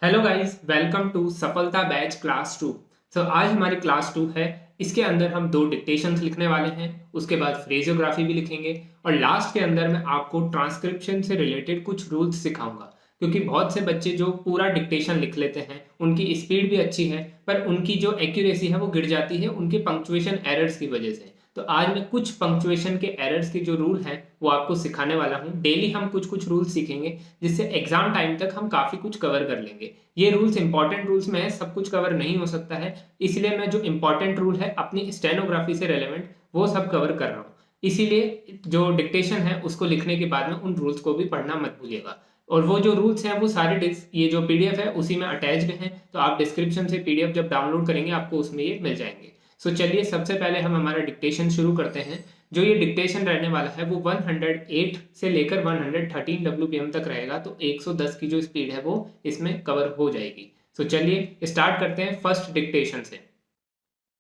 Hello guys, welcome to सफलता batch class 2। आज हमारी क्लास 2 है। इसके अंदर हम दो डिक्टेशंस लिखने वाले हैं, उसके बाद फ्रेजियोग्राफी भी लिखेंगे और लास्ट के अंदर मैं आपको ट्रांसक्रिप्शन से रिलेटेड कुछ रूल्स सिखाऊंगा। क्योंकि बहुत से बच्चे जो पूरा डिक्टेशन लिख लेते हैं उनकी स्पीड भी अच्छी है, पर उनकी जो एक्यूरेसी है वो गिर जाती है उनके पंक्चुएशन एरर्स की वजह से। तो आज मैं कुछ पंक्चुएशन के एरर्स के जो रूल हैं वो आपको सिखाने वाला हूँ। डेली हम कुछ कुछ रूल्स सीखेंगे जिससे एग्जाम टाइम तक हम काफी कुछ कवर कर लेंगे। ये रूल्स इंपॉर्टेंट रूल्स में है, सब कुछ कवर नहीं हो सकता है, इसलिए मैं जो इंपॉर्टेंट रूल है अपनी स्टेनोग्राफी से रेलेवेंट वो सब कवर कर रहा हूँ। इसीलिए जो डिक्टेशन है उसको लिखने के बाद में उन रूल्स को भी पढ़ना मत भूलिएगा। और वो जो रूल्स हैं वो सारे ये जो पीडीएफ है उसी में अटैच्ड हैं, तो आप डिस्क्रिप्शन से पीडीएफ जब डाउनलोड करेंगे आपको उसमें ये मिल जाएंगे। चलिए सबसे पहले हम हमारा डिक्टेशन शुरू करते हैं। जो ये डिक्टेशन रहने वाला है वो 108 से लेकर 113 WPM तक रहेगा, तो 110 की जो स्पीड है वो इसमें कवर हो जाएगी। चलिए स्टार्ट करते हैं फर्स्ट डिक्टेशन से।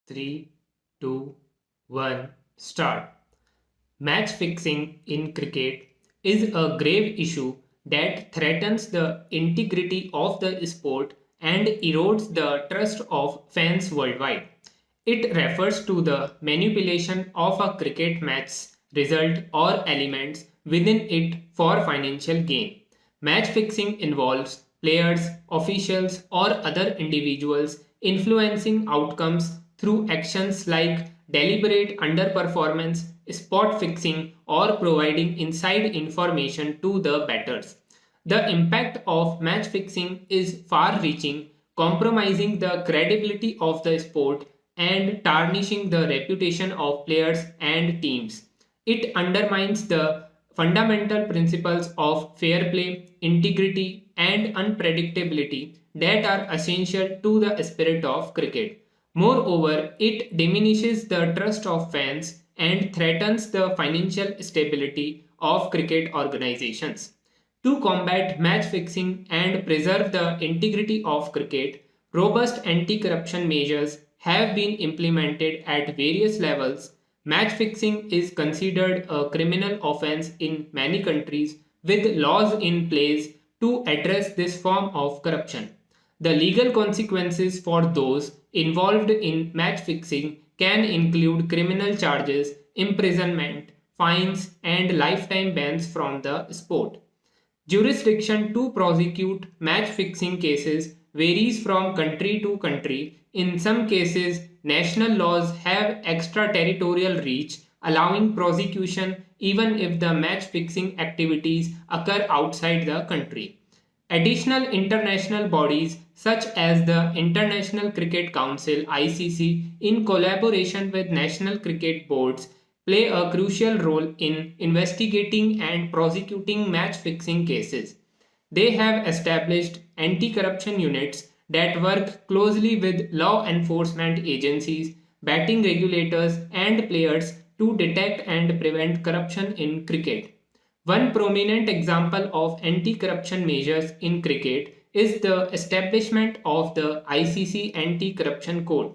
3, 2, 1 start. Match fixing in cricket is a grave issue that threatens the integrity of the sport and erodes the trust of fans worldwide. It refers to the manipulation of a cricket match's result or elements within it for financial gain. Match fixing involves players, officials, or other individuals influencing outcomes through actions like deliberate underperformance, spot fixing, or providing inside information to the batters. The impact of match fixing is far reaching, compromising the credibility of the sport and tarnishing the reputation of players and teams. It undermines the fundamental principles of fair play, integrity, and unpredictability that are essential to the spirit of cricket. Moreover, it diminishes the trust of fans and threatens the financial stability of cricket organizations. To combat match fixing and preserve the integrity of cricket, robust anti corruption measures have been implemented at various levels. Match fixing is considered a criminal offense in many countries, with laws in place to address this form of corruption. The legal consequences for those involved in match fixing can include criminal charges, imprisonment, fines, and lifetime bans from the sport. Jurisdiction to prosecute match fixing cases varies from country to country. In some cases, national laws have extraterritorial reach, allowing prosecution even if the match fixing activities occur outside the country. Additional international bodies such as the International Cricket Council (ICC), in collaboration with national cricket boards, play a crucial role in investigating and prosecuting match fixing cases. They have established anti corruption units that work closely with law enforcement agencies, betting regulators, and players to detect and prevent corruption in cricket. One prominent example of anti corruption measures in cricket is the establishment of the ICC Anti Corruption Code.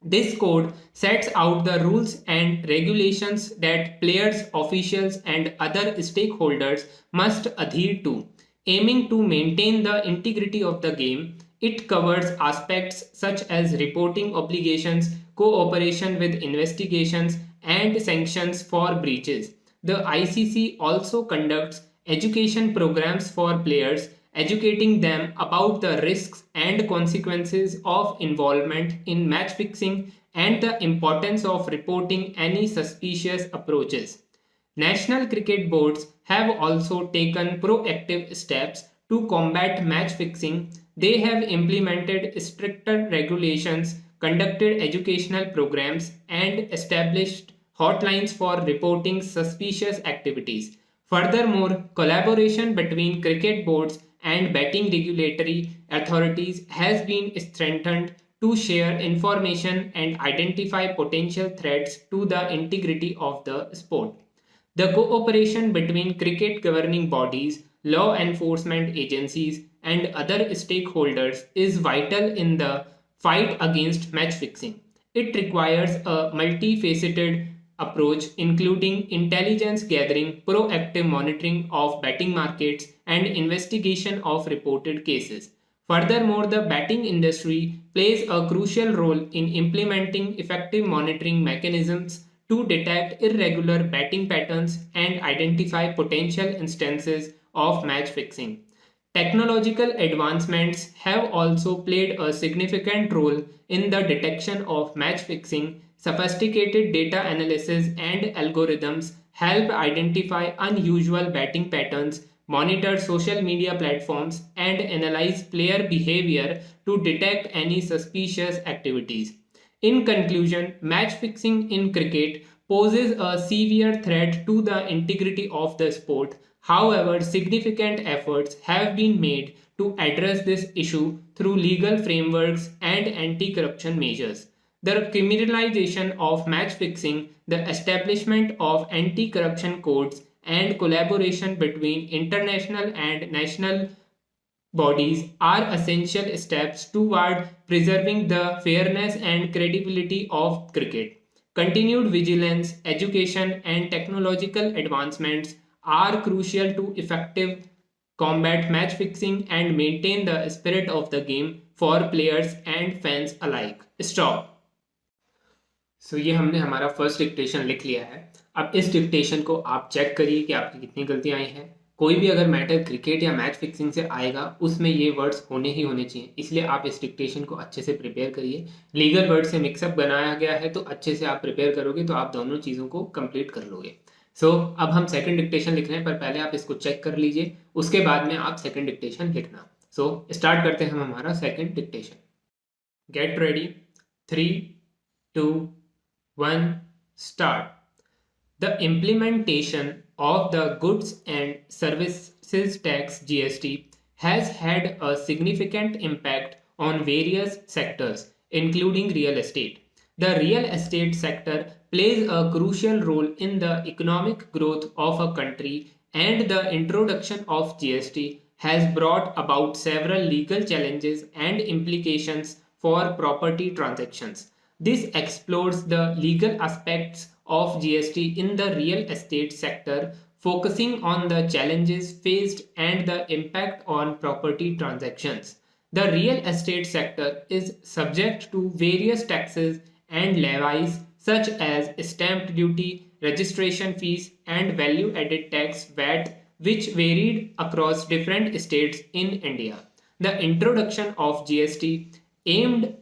This code sets out the rules and regulations that players, officials, and other stakeholders must adhere to, aiming to maintain the integrity of the game. It covers aspects such as reporting obligations, cooperation with investigations, and sanctions for breaches. The ICC also conducts education programs for players, educating them about the risks and consequences of involvement in match fixing and the importance of reporting any suspicious approaches. National cricket boards have also taken proactive steps to combat match fixing. They have implemented stricter regulations, conducted educational programs, and established hotlines for reporting suspicious activities. Furthermore, collaboration between cricket boards and betting regulatory authorities has been strengthened to share information and identify potential threats to the integrity of the sport. The cooperation between cricket governing bodies, law enforcement agencies, and other stakeholders is vital in the fight against match fixing. It requires a multifaceted approach, including intelligence gathering, proactive monitoring of betting markets, and investigation of reported cases. Furthermore, the betting industry plays a crucial role in implementing effective monitoring mechanisms to detect irregular betting patterns and identify potential instances of match fixing. Technological advancements have also played a significant role in the detection of match fixing. Sophisticated data analysis and algorithms help identify unusual betting patterns, monitor social media platforms, and analyze player behavior to detect any suspicious activities. In conclusion, match fixing in cricket poses a severe threat to the integrity of the sport. However, significant efforts have been made to address this issue through legal frameworks and anti corruption measures. The criminalization of match fixing, the establishment of anti corruption codes, and collaboration between international and national bodies are essential steps toward preserving the fairness and credibility of cricket. Continued vigilance, education, and technological advancements are crucial to effective combat match fixing and maintain the spirit of the game for players and fans alike. Stop. ये हमने हमारा first dictation लिख लिया है। अब इस dictation को आप चेक करिए कि आपकी कितनी गलतियां आई हैं। कोई भी अगर मैटर क्रिकेट या मैच फिक्सिंग से आएगा उसमें ये वर्ड्स होने ही होने चाहिए, इसलिए आप इस डिक्टेशन को अच्छे से प्रिपेयर करिए। लीगल वर्ड से मिक्सअप बनाया गया है तो अच्छे से आप प्रिपेयर करोगे तो आप दोनों चीज़ों को कंप्लीट कर लोगे। अब हम सेकंड डिक्टेशन लिख रहे हैं, पर पहले आप इसको चेक कर लीजिए, उसके बाद में आप सेकंड डिक्टेशन लिखना। स्टार्ट करते हैं हम हमारा second dictation. Gate ready, 3, 2, 1, start. The implementation of the Goods and Services Tax (GST) has had a significant impact on various sectors, including real estate. The real estate sector plays a crucial role in the economic growth of a country, and the introduction of GST has brought about several legal challenges and implications for property transactions. This explores the legal aspects of GST in the real estate sector, focusing on the challenges faced and the impact on property transactions. The real estate sector is subject to various taxes and levies such as stamp duty, registration fees, and value added tax (VAT), which varied across different states in India. The introduction of GST aimed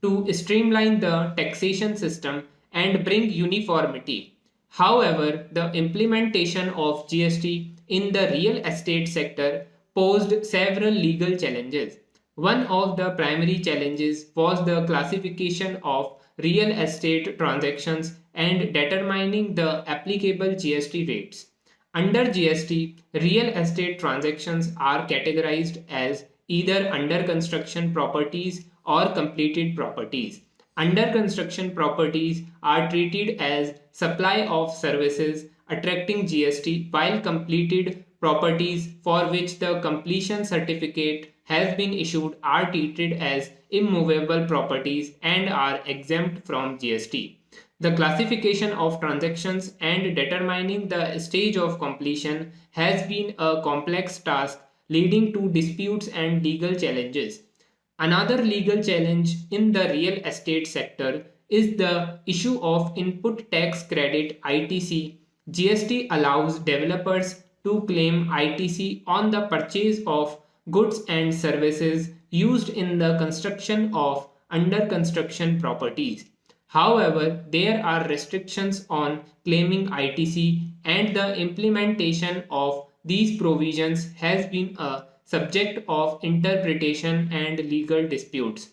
to streamline the taxation system and bring uniformity. However, the implementation of GST in the real estate sector posed several legal challenges. One of the primary challenges was the classification of real estate transactions and determining the applicable GST rates. Under GST, real estate transactions are categorized as either under construction properties or completed properties. Under construction properties are treated as supply of services attracting GST, while completed properties for which the completion certificate has been issued are treated as immovable properties and are exempt from GST. The classification of transactions and determining the stage of completion has been a complex task, leading to disputes and legal challenges. Another legal challenge in the real estate sector is the issue of input tax credit (ITC). GST allows developers to claim ITC on the purchase of goods and services used in the construction of under construction properties. However, there are restrictions on claiming ITC, and the implementation of these provisions has been a subject of interpretation and legal disputes.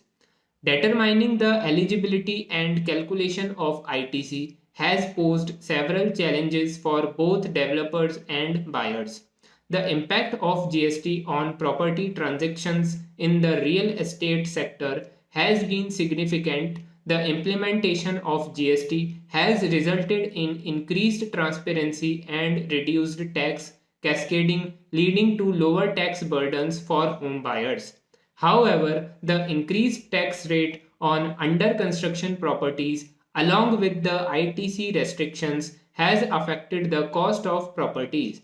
Determining the eligibility and calculation of ITC has posed several challenges for both developers and buyers. The impact of GST on property transactions in the real estate sector has been significant. The implementation of GST has resulted in increased transparency and reduced tax cascading, leading to lower tax burdens for home buyers. However, the increased tax rate on under construction properties, along with the ITC restrictions, has affected the cost of properties.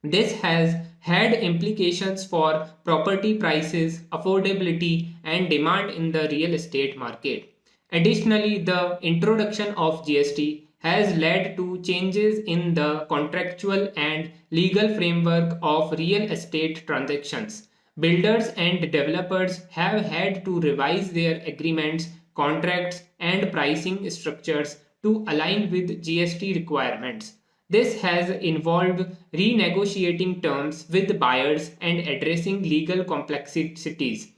This has had implications for property prices, affordability, and demand in the real estate market. Additionally, the introduction of GST has led to changes in the contractual and legal framework of real estate transactions. Builders and developers have had to revise their agreements, contracts, and pricing structures to align with GST requirements. This has involved renegotiating terms with buyers and addressing legal complexities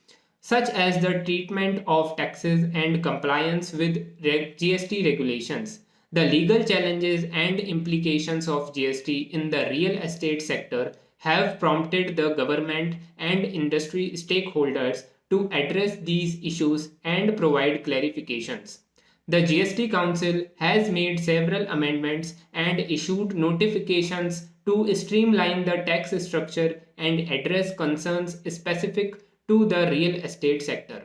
such as the treatment of taxes and compliance with GST regulations. The legal challenges and implications of GST in the real estate sector have prompted the government and industry stakeholders to address these issues and provide clarifications. The GST Council has made several amendments and issued notifications to streamline the tax structure and address concerns specific to the real estate sector.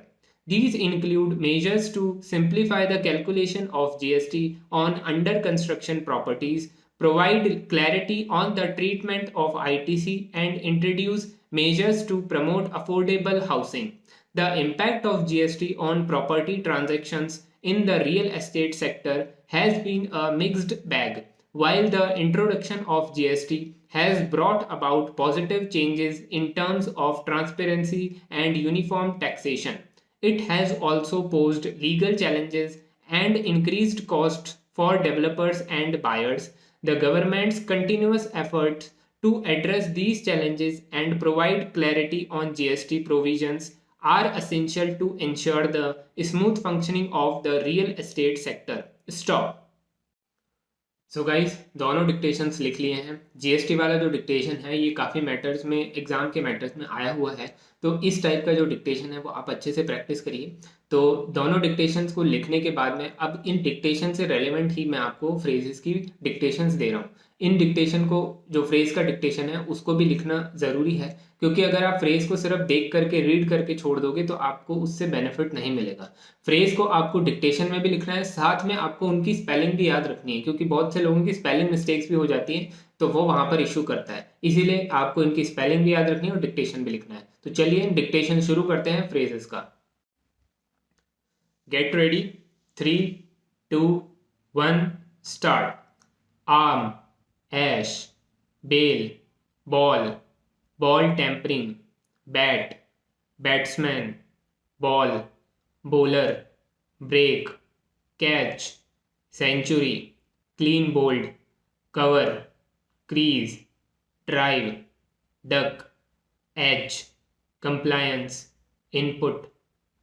These include measures to simplify the calculation of GST on under construction properties, provide clarity on the treatment of ITC, and introduce measures to promote affordable housing. The impact of GST on property transactions in the real estate sector has been a mixed bag. While the introduction of GST has brought about positive changes in terms of transparency and uniform taxation, it has also posed legal challenges and increased costs for developers and buyers. The government's continuous efforts to address these challenges and provide clarity on GST provisions are essential to ensure the smooth functioning of the real estate sector. Stop. So guys दोनों dictations लिख लिए हैं। GST वाला जो dictation है ये काफ़ी matters में, एग्जाम के मैटर्स में आया हुआ है, तो इस टाइप का जो डिक्टेशन है वो आप अच्छे से प्रैक्टिस करिए। तो दोनों डिक्टेशंस को लिखने के बाद में अब इन डिक्टेशन से रेलेवेंट ही मैं आपको फ्रेजेस की डिक्टेशंस दे रहा हूँ। इन डिक्टेशन को, जो फ्रेज का डिक्टेशन है उसको भी लिखना ज़रूरी है, क्योंकि अगर आप फ्रेज को सिर्फ देख करके, रीड करके छोड़ दोगे तो आपको उससे बेनिफिट नहीं मिलेगा। फ्रेज को आपको डिक्टेशन में भी लिखना है, साथ में आपको उनकी स्पेलिंग भी याद रखनी है, क्योंकि बहुत से लोगों की स्पेलिंग मिस्टेक्स भी हो जाती हैं तो वो वहां पर इशू करता है। इसीलिए आपको इनकी स्पेलिंग भी याद रखनी है और डिक्टेशन भी लिखना है। तो चलिए डिक्टेशन शुरू करते हैं फ्रेजेस का। Get ready, 3, 2, 1 start. Arm, ash, bail, ball, ball tampering, bat, batsman, ball, bowler, break, catch, century, clean bowled, cover, crease, drive, duck, edge, compliance, input,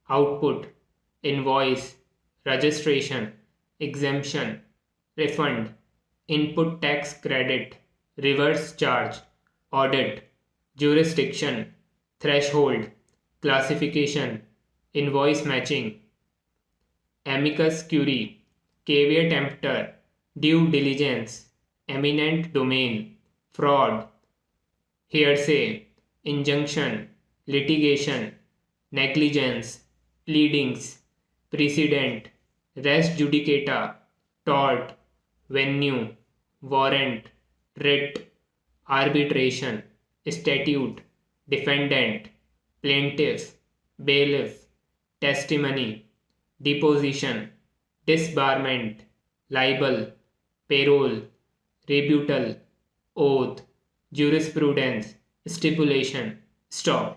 output, invoice, registration, exemption, refund, input tax credit, reverse charge, audit, jurisdiction, threshold, classification, invoice matching, amicus curiae, caveat emptor, due diligence, eminent domain, fraud, hearsay, injunction, litigation, negligence, pleadings, precedent, res judicata, tort, venue, warrant, writ, arbitration, statute, defendant, plaintiff, bailiff, testimony, deposition, disbarment, libel, payroll, rebuttal, oath, jurisprudence, stipulation, stop।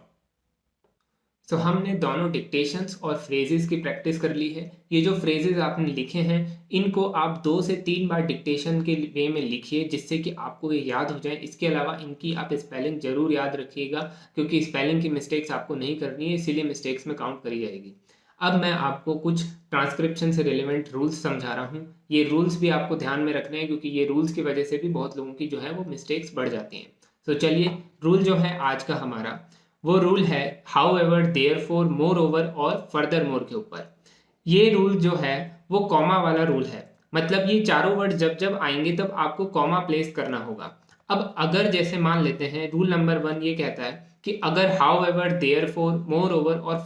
तो हमने दोनों dictations और phrases की practice कर ली है। ये जो phrases आपने लिखे हैं इनको आप 2 से 3 बार डिक्टेशन के वे में लिखिए, जिससे कि आपको ये याद हो जाए। इसके अलावा इनकी आप स्पेलिंग जरूर याद रखिएगा, क्योंकि स्पेलिंग की मिस्टेक्स आपको नहीं करनी है, इसीलिए मिस्टेक्स में काउंट करी जाएगी। अब मैं आपको कुछ ट्रांसक्रिप्शन से रिलेवेंट रूल्स समझा रहा हूँ। ये रूल्स भी आपको ध्यान में रखने हैं, क्योंकि ये रूल्स की वजह से भी बहुत लोगों की जो है वो मिस्टेक्स बढ़ जाती हैं। तो चलिए, रूल जो है आज का हमारा, वो रूल है हाउएवर, देयरफॉर, मोरओवर और फर्दरमोर के ऊपर। ये रूल जो है वो कॉमा वाला रूल है, मतलब ये चारों वर्ड जब जब आएंगे तब आपको कॉमा प्लेस करना होगा। अब अगर जैसे मान लेते हैं रूल नंबर 1 ये कहता है कि अगर हाउएवर, देयरफॉर, मोरओवर और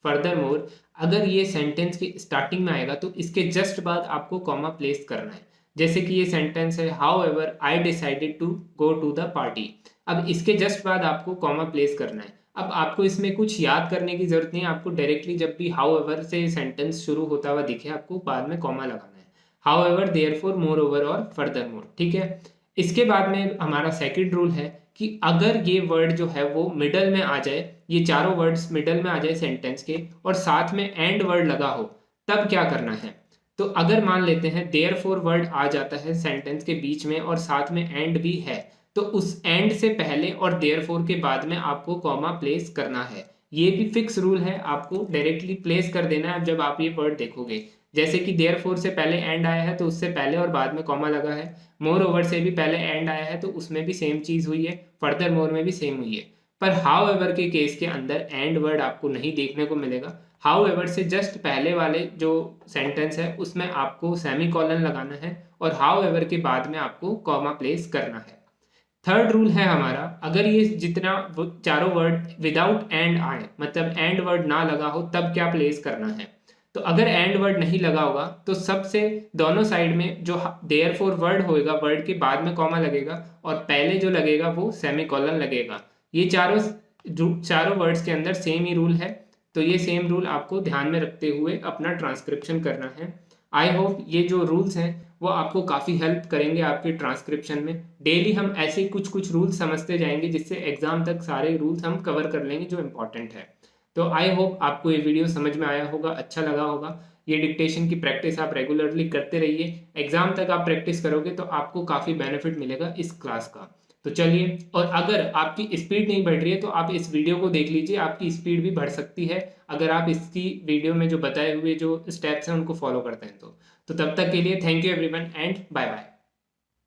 फर्दरमोर अगर ये सेंटेंस की स्टार्टिंग में आएगा तो इसके जस्ट बाद आपको कॉमा प्लेस करना है। जैसे कि ये सेंटेंस है, however I decided to go to the party. अब इसके जस्ट बाद आपको कॉमा प्लेस करना है। अब आपको इसमें कुछ याद करने की जरूरत नहीं है, आपको डायरेक्टली जब भी हाउ एवर से सेंटेंस शुरू होता हुआ दिखे आपको बाद में कॉमा लगाना है। How ever, therefore, more over और फर्दर मोर, ठीक है। इसके बाद में हमारा सेकंड रूल है कि अगर ये वर्ड जो है वो मिडल में आ जाए, ये चारों वर्ड्स मिडल में आ जाए सेंटेंस के और साथ में एंड वर्ड लगा हो, तब क्या करना है। तो अगर मान लेते हैं देयरफॉर वर्ड आ जाता है सेंटेंस के बीच में और साथ में एंड भी है, तो उस एंड से पहले और देयरफॉर के बाद में आपको कॉमा प्लेस करना है। ये भी फिक्स रूल है, आपको डायरेक्टली प्लेस कर देना है जब आप ये वर्ड देखोगे। जैसे कि देयरफॉर से पहले एंड आया है तो उससे पहले और बाद में कॉमा लगा है। मोर ओवर से भी पहले एंड आया है तो उसमें भी सेम चीज हुई है। फर्दर मोर में भी सेम हुई है। पर हाउ एवर के केस के अंदर एंड वर्ड आपको नहीं देखने को मिलेगा। हाउ एवर से जस्ट पहले वाले जो सेंटेंस है उसमें आपको सेमी कॉलन लगाना है और हाउ एवर के बाद में आपको कॉमा प्लेस करना है। थर्ड रूल है हमारा, अगर ये जितना चारों वर्ड विदाउट एंड आए, मतलब एंड वर्ड ना लगा हो, तब क्या प्लेस करना है। तो अगर एंड वर्ड नहीं लगा होगा तो सबसे दोनों साइड में जो देयरफॉर वर्ड होएगा, वर्ड के बाद में कॉमा लगेगा और पहले जो लगेगा वो सेमी कॉलन लगेगा। ये चारों वर्ड्स के अंदर सेम ही रूल है, तो ये सेम रूल आपको ध्यान में रखते हुए अपना ट्रांसक्रिप्शन करना है। आई होप ये जो रूल्स हैं वो आपको काफ़ी हेल्प करेंगे आपके ट्रांसक्रिप्शन में। डेली हम ऐसे कुछ कुछ रूल्स समझते जाएंगे जिससे एग्जाम तक सारे रूल्स हम कवर कर लेंगे जो इम्पोर्टेंट है। तो आई होप आपको ये वीडियो समझ में आया होगा, अच्छा लगा होगा। ये डिक्टेशन की प्रैक्टिस आप रेगुलरली करते रहिए, एग्जाम तक आप प्रैक्टिस करोगे तो आपको काफ़ी बेनिफिट मिलेगा इस क्लास का। तो चलिए, और अगर आपकी स्पीड नहीं बढ़ रही है तो आप इस वीडियो को देख लीजिए, आपकी स्पीड भी बढ़ सकती है अगर आप इसकी वीडियो में जो बताए हुए जो स्टेप्स हैं उनको फॉलो करते हैं। तो तब तक के लिए thank you everyone and bye bye.